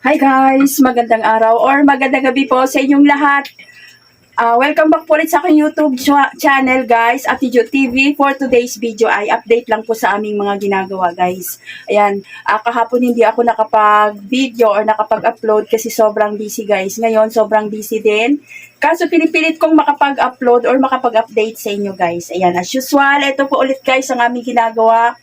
Hi guys! Magandang araw or magandang gabi po sa inyong lahat. Welcome back po ulit sa aking YouTube channel guys, Attitude TV. For today's video ay update lang po sa aming mga ginagawa guys. Ayan, kahapon hindi ako nakapag-video or nakapag-upload kasi sobrang busy guys. Ngayon sobrang busy din. Kaso pinipilit kong makapag-upload or makapag-update sa inyo guys. Ayan, as usual, ito po ulit guys ang aming ginagawa.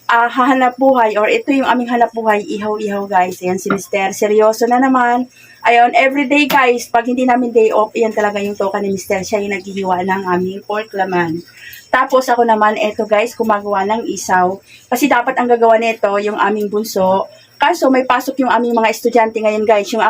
Hahanap buhay or ito yung aming hanap buhay, ihaw-ihaw guys. Ayan si Mr. Seryoso na naman. Ayun, everyday guys, pag hindi namin day off, yan talaga yung toka ni Mr. Siya yung naghihiwa ng aming pork laman. Tapos ako naman, eto guys, gumagawa ng isaw. Kasi dapat ang gagawa nito yung aming bunso. Kaso may pasok yung aming mga estudyante ngayon guys, yung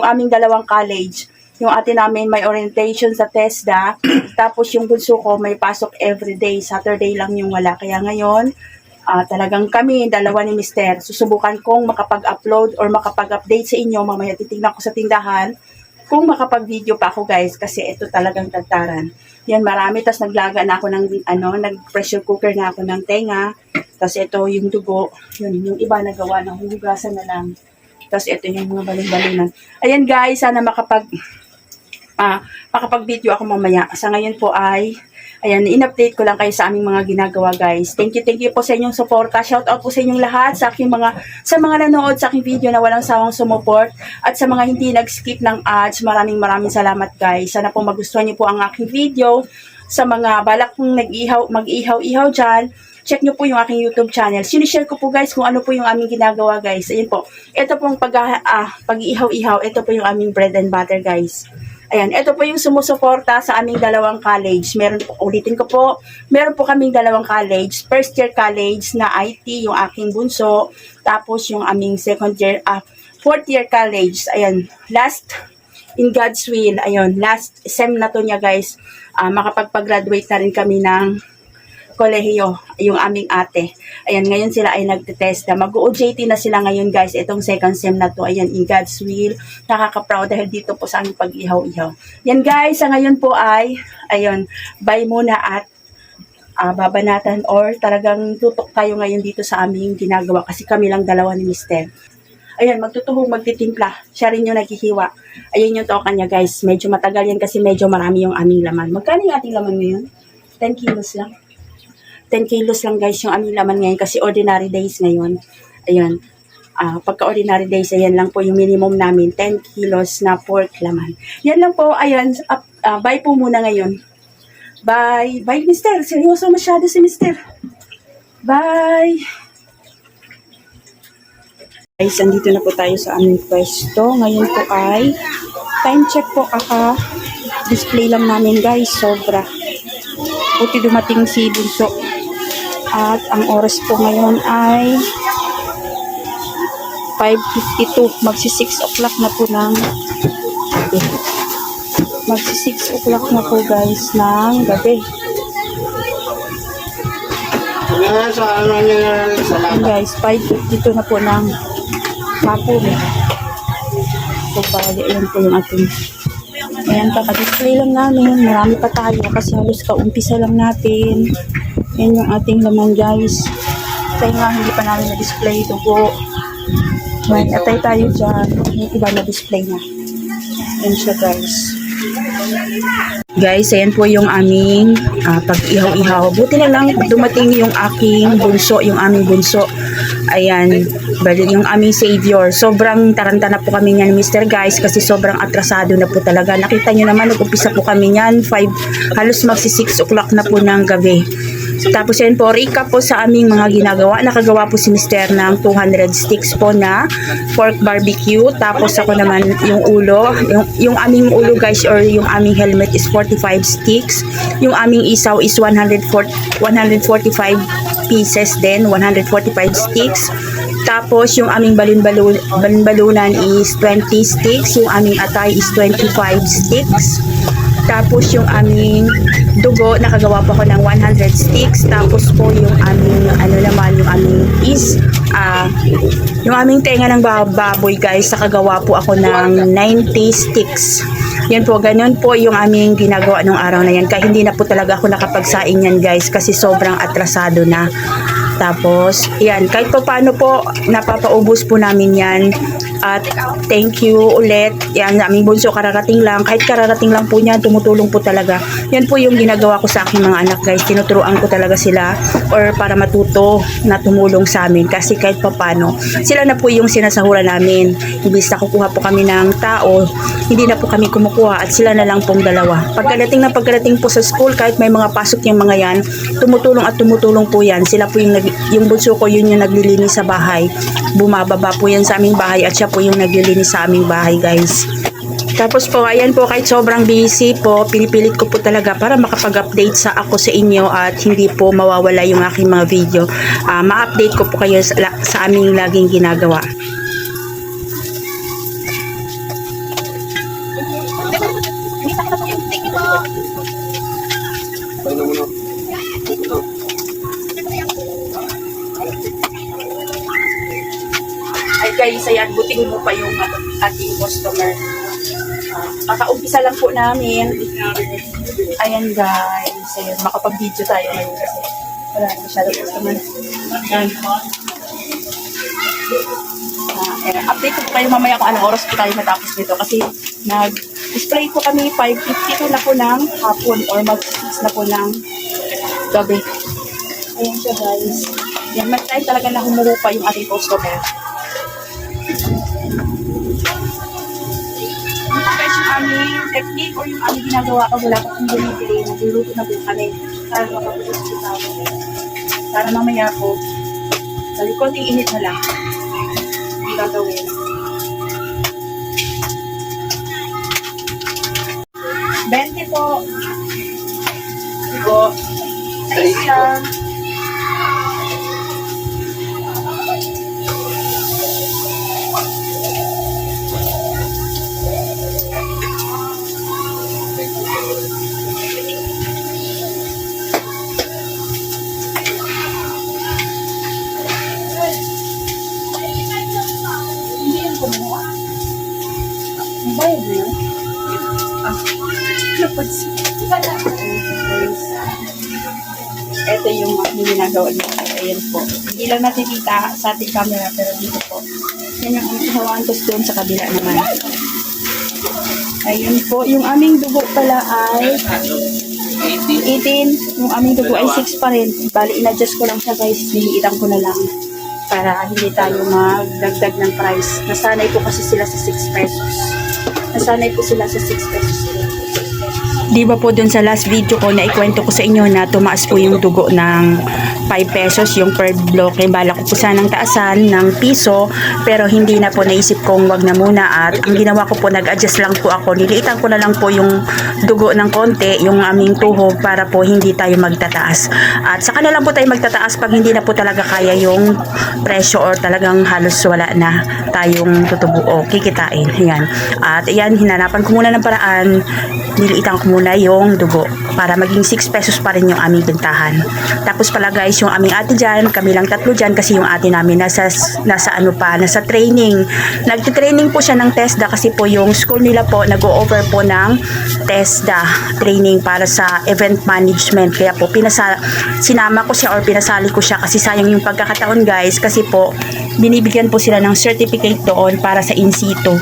aming dalawang college. Yung atin namin may orientation sa TESDA. Tapos yung bunso ko may pasok everyday. Saturday lang yung wala. Kaya ngayon, talagang kami, dalawa ni Mister, susubukan kong makapag-upload or makapag-update sa inyo. Mamaya titignan ko sa tindahan kung makapag-video pa ako guys kasi ito talagang tagtaran. Yan, marami. Tapos naglaga na ako ng, nag-pressure cooker na ako ng tenga. Tapos ito yung dugo. Yun, yung iba nagawa na hugasan na lang. Tapos ito yung mga balon-balonan. Ayan guys, sana makapag-video ako mamaya. Sa ngayon po ay ayan, in-update ko lang kayo sa aming mga ginagawa guys. Thank you po sa inyong suporta. Shout out po sa inyong lahat sa mga nanood sa aking video na walang sawang sumuport at sa mga hindi nag-skip ng ads. Maraming salamat guys. Sana po magustuhan niyo po ang aking video. Sa mga balak kong mag-ihaw-ihaw dyan, check nyo po yung aking YouTube channel. Sinishare ko po guys kung ano po yung aming ginagawa guys. Ayun po. Ito pong pag-ihaw-ihaw. Ito po yung aming bread and butter guys. Ayan, ito po yung sumusuporta sa aming dalawang college. Ulitin ko po, meron po kaming dalawang college. First year college na IT, yung aking bunso. Tapos yung aming fourth year college. Ayan, last in God's will. Ayun, last sem na to niya guys. Makapagpag-graduate na rin kami ng kolehiyo, yung aming ate. Ayan, ngayon sila ay nagtetest na. Mag-OJT na sila ngayon guys, itong second sem na to. Ayan, in God's will. Nakaka-proud dahil dito po sa aming pag-ihaw-ihaw. Yan guys, sa ngayon po ay, ayun, bye muna at babanatan or talagang tutok tayo ngayon dito sa aming ginagawa kasi kami lang dalawa ni Mister. Ayan, magtutuhog, magtitimpla. Siya rin yung naghihiwa. Ayan yung toka niya guys. Medyo matagal yan kasi medyo marami yung aming laman. Magkano yung ating laman ngayon? 10 kilos lang. 10 kilos lang guys yung aming laman ngayon kasi ordinary days ngayon. Ayun. Pagka ordinary days, ayan lang po yung minimum namin. 10 kilos na pork laman. Yan lang po. Ayan. Bye po muna ngayon. Bye. Bye, Mister. Seryoso masyado si Mister. Bye. Guys, andito na po tayo sa aming pwesto. Ngayon po ay time check po. Display lang namin guys. Sobra. Buti dumating si Bunso. At ang oras po ngayon ay 5:52. Magsi 6 o'clock na po ng gabi. Magsi 6 o'clock na po guys ng gabi. Guys, 5:52 na po ng hapon. So, bali, ayan po yung ating ayan, kaka-display lang namin. Marami pa tayo kasi halos kaumpisa lang natin. Yan yung ating laman guys. Tayo nga, hindi pa namin na-display ito po. Ayan, atay tayo dyan. Yung iba na-display na. Ayan siya guys. Guys, ayan po yung aming pag-ihaw-ihaw. Buti na lang dumating yung aking bunso, yung aming bunso. Ayan, bali yung aming savior. Sobrang taranta na po kami niyan, Mr. guys, kasi sobrang atrasado na po talaga. Nakita nyo naman, nag-umpisa po kami niyan, halos magsi 6 o'clock na po ng gabi. Tapos yan po, recap po sa aming mga ginagawa. Nakagawa po si Mr. ng 200 sticks po na pork barbecue. Tapos ako naman yung ulo. Yung aming ulo guys or yung aming helmet is 45 sticks. Yung aming isaw is 145 pieces din, 145 sticks. Tapos yung aming balon-balunan is 20 sticks. Yung aming atay is 25 sticks. Tapos yung aming dugo, nakagawa po ako ng 100 sticks. Tapos po yung aming, yung aming tenga ng baboy guys, nakagawa po ako ng 90 sticks. Yan po, ganun po yung aming ginagawa nung araw na yan. Kaya hindi na po talaga ako nakapagsaing yan guys kasi sobrang atrasado na. Tapos, yan, kahit pa paano po, napapaubos po namin yan. At thank you ulit. Yan, aming bunso, kararating lang. Kahit kararating lang po niyan, tumutulong po talaga. Yan po yung ginagawa ko sa aking mga anak, guys. Tinuturuan ko talaga sila or para matuto na tumulong sa amin. Kasi kahit pa paano, sila na po yung sinasahuran namin. Ibig na kukuha po kami ng tao, hindi na po kami kumukuha at sila na lang pong dalawa. Pagkadating po sa school, kahit may mga pasok yung mga yan, tumutulong po yan. Sila po yung bunso ko, yun yung naglilinis sa bahay. Bumababa po yan sa aming bahay at siya po yung naglilinis sa aming bahay, guys. Tapos po, ayan po, kahit sobrang busy po, pinipilit ko po talaga para makapag-update ako sa inyo at hindi po mawawala yung aking mga video. Ma-update ko po kayo sa aming laging ginagawa. Ay guys, ayan, buting mo pa yung ating customer. Kakaumpisa lang po namin. Ayan guys, ayan, makapag-video tayo ngayon kasi wala na masyado customer. Ayan. Update ko po kayo mamaya kung anong oras po tayo matapos nito kasi nag-display po kami 5:52 na po ng hapon or mag-6 na po ng gabi. Ayan siya guys. Yan, mag-try talaga na humuhupa yung ating customer. Guys, yung aming technique or yung aming ginagawa ko, wala ko kung bumibili, nagluluto na po kami para makapulis po tayo. Para mamaya po, sabi ko, init na lang. Hindi gagawin. 20 po. Sigo. Sa isang. Bayad na yun? Ito yung aking ginagawa nito. Ayan po. Hindi lang natin kita sa ating camera pero dito po. Yan yung aming hawaan ko doon sa kabila naman. Ayan po. Yung aming dugo pala ay 18. Yung aming dugo ay 6 pa rin. Bali, in-adjust ko lang siya guys. Niliitan ko na lang para hindi tayo magdagdag ng price. Nasanay po kasi sila sa 6 pesos. Nasanay po sila sa 6 pesos. Di ba po dun sa last video ko na ikwento ko sa inyo na tumaas po yung dugo ng 5 pesos yung per block. Bala ko po sanang taasan ng piso pero hindi na po, naisip kong wag na muna at ang ginawa ko po, nag-adjust lang po ako. Niliitan ko na lang po yung dugo ng konti, yung aming tuhog para po hindi tayo magtataas. At saka na lang po tayo magtataas pag hindi na po talaga kaya yung presyo or talagang halos wala na tayong tutubo o kikitain. Ayan. At ayan, hinanapan ko muna ng paraan. Niliitan ko muna yung dugo para maging 6 pesos pa rin yung aming bentahan. Tapos pala guys, yung aming ate dyan, kami lang tatlo dyan kasi yung ate namin nasa training. Nagtitraining po siya ng TESDA kasi po yung school nila po nag-o-offer po ng TESDA training para sa event management. Kaya po sinama ko siya or pinasali ko siya kasi sayang yung pagkakataon guys kasi po binibigyan po sila ng certificate doon para sa in situ.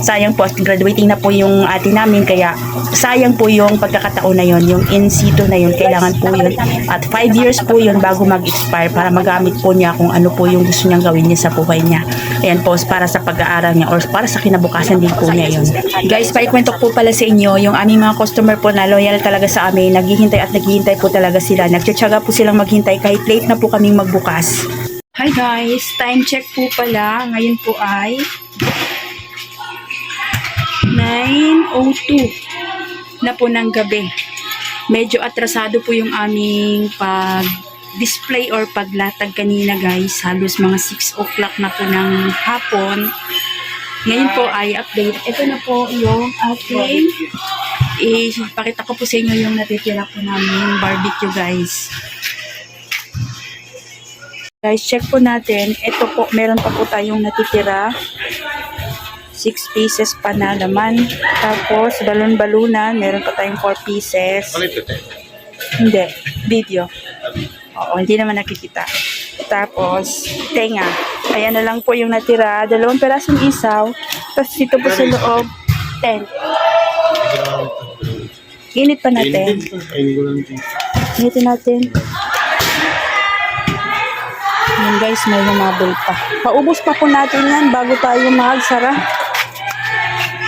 Sayang po, graduating na po yung ate namin kaya sayang po yung pagkakataon na yun, yung in situ na yun, kailangan po yun at 5 years po yun bago mag-expire para magamit po niya kung ano po yung gusto niyang gawin niya sa buhay niya. Ayan po, para sa pag-aaral niya or para sa kinabukasan din po niya yun. Guys, paikwento po pala sa inyo, yung aming mga customer po na loyal talaga sa amin, naghihintay po talaga sila, nagtsatsaga po silang maghintay kahit late na po kaming magbukas. Hi guys, time check po pala, ngayon po ay 9:02 na po ng gabi. Medyo atrasado po yung aming pag-display or paglatag kanina guys. Halos mga 6 o'clock na po ng hapon. Ngayon po ay update. Ito na po yung ating ipakita ko po sa inyo yung natitira po namin barbecue guys. Guys, check po natin. Ito po, meron pa po tayong natitira. 6 pieces pa na laman. Tapos, balon-balunan. Meron pa tayong 4 pieces. Hindi. Video. Oo, hindi naman nakikita. Tapos, tenga. Ayan na lang po yung natira. 2 perasong isaw. Tapos dito po sa loob, 10. Init pa natin. Initin natin. Yan guys, may lumabol pa. Paubos pa po natin yan bago tayo magsara.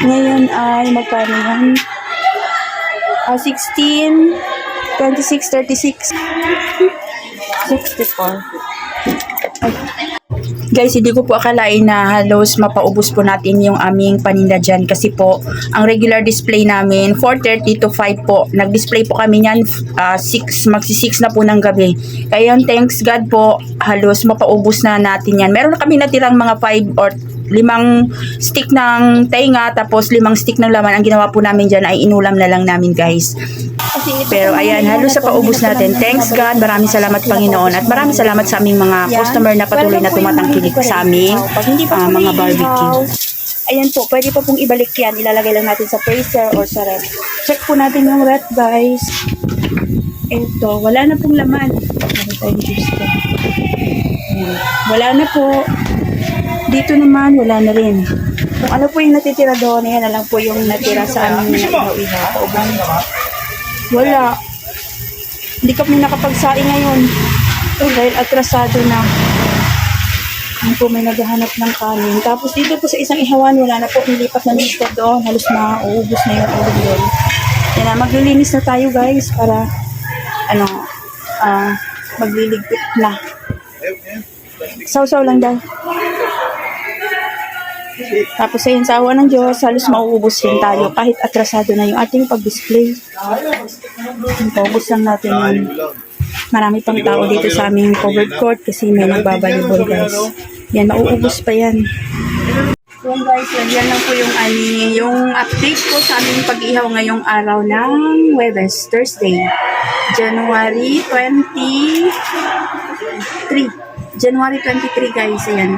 Ngayon ay magkano yan? 16, 26, 36, 64. Ay. Guys, hindi ko po akalain na halos mapaubos po natin yung aming paninda dyan kasi po, ang regular display namin, 4:30 to 5 po. Nag-display po kami niyan, 6, magsi-6 na po ng gabi. Kaya thanks God po, halos mapaubos na natin yan. Meron na kami natirang mga 5 or 5 stick ng tenga, tapos 5 stick ng laman. Ang ginawa po namin dyan ay inulam na lang namin guys. Pero ayan, halos sa paubos natin. Thanks God, maraming salamat Panginoon at maraming salamat sa aming mga customer na patuloy na tumatangkilik sa aming mga barbecue. Ayan po, pwede po pong ibalik yan. Ilalagay lang natin sa freezer or sa ref. Check po natin yung ref guys. Ito, wala na pong laman. Wala na po. Dito naman, wala na rin. Kung ano po yung natitira doon, yan na lang po yung natira sa aming ihaw-ihaw. Wala. Hindi kami nakapagsaing ngayon. Dahil atrasado na. Yan po, may naghahanap ng kanin. Tapos dito po sa isang ihawan, wala na po. Nilipat na nito doon. Halos mauubos na yung ulo doon. Yan na, maglilinis na tayo guys para magliligpit na. Sausaw lang daw. Tapos ayun, sa awa ng Diyos, halos mauubos din tayo kahit atrasado na yung ating pag-display. Paubos lang natin yun. Marami pang tao dito sa aming covered court kasi may nagbabalibol guys. Yan, mauubos pa yan. Yan guys, yan lang po yung update ko sa aming pag-ihaw ngayong araw ng Huwebes, Thursday, January 23. January 23 guys, ayan.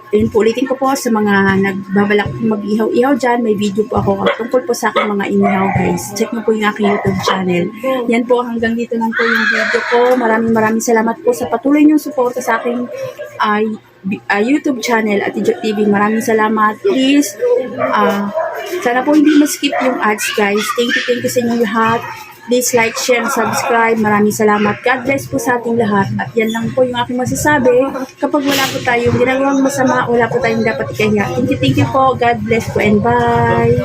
Ayun po, ulitin ko po sa mga nagbabalak mag-ihaw-ihaw dyan. May video po ako tungkol po sa aking mga inihaw guys. Check mo po yung aking YouTube channel. Yan po, hanggang dito lang po yung video ko. Maraming salamat po sa patuloy niyong suporta sa aking YouTube channel at Ijo TV. Maraming salamat. Please, sana po hindi ma-skip yung ads guys. Thank you sa inyong lahat. Please like, share, and subscribe. Maraming salamat. God bless po sa ating lahat. At yan lang po yung aking masasabi. Kapag wala po tayong ginagawang masama, wala po tayong dapat ikahiya. Thank you po. God bless po and bye.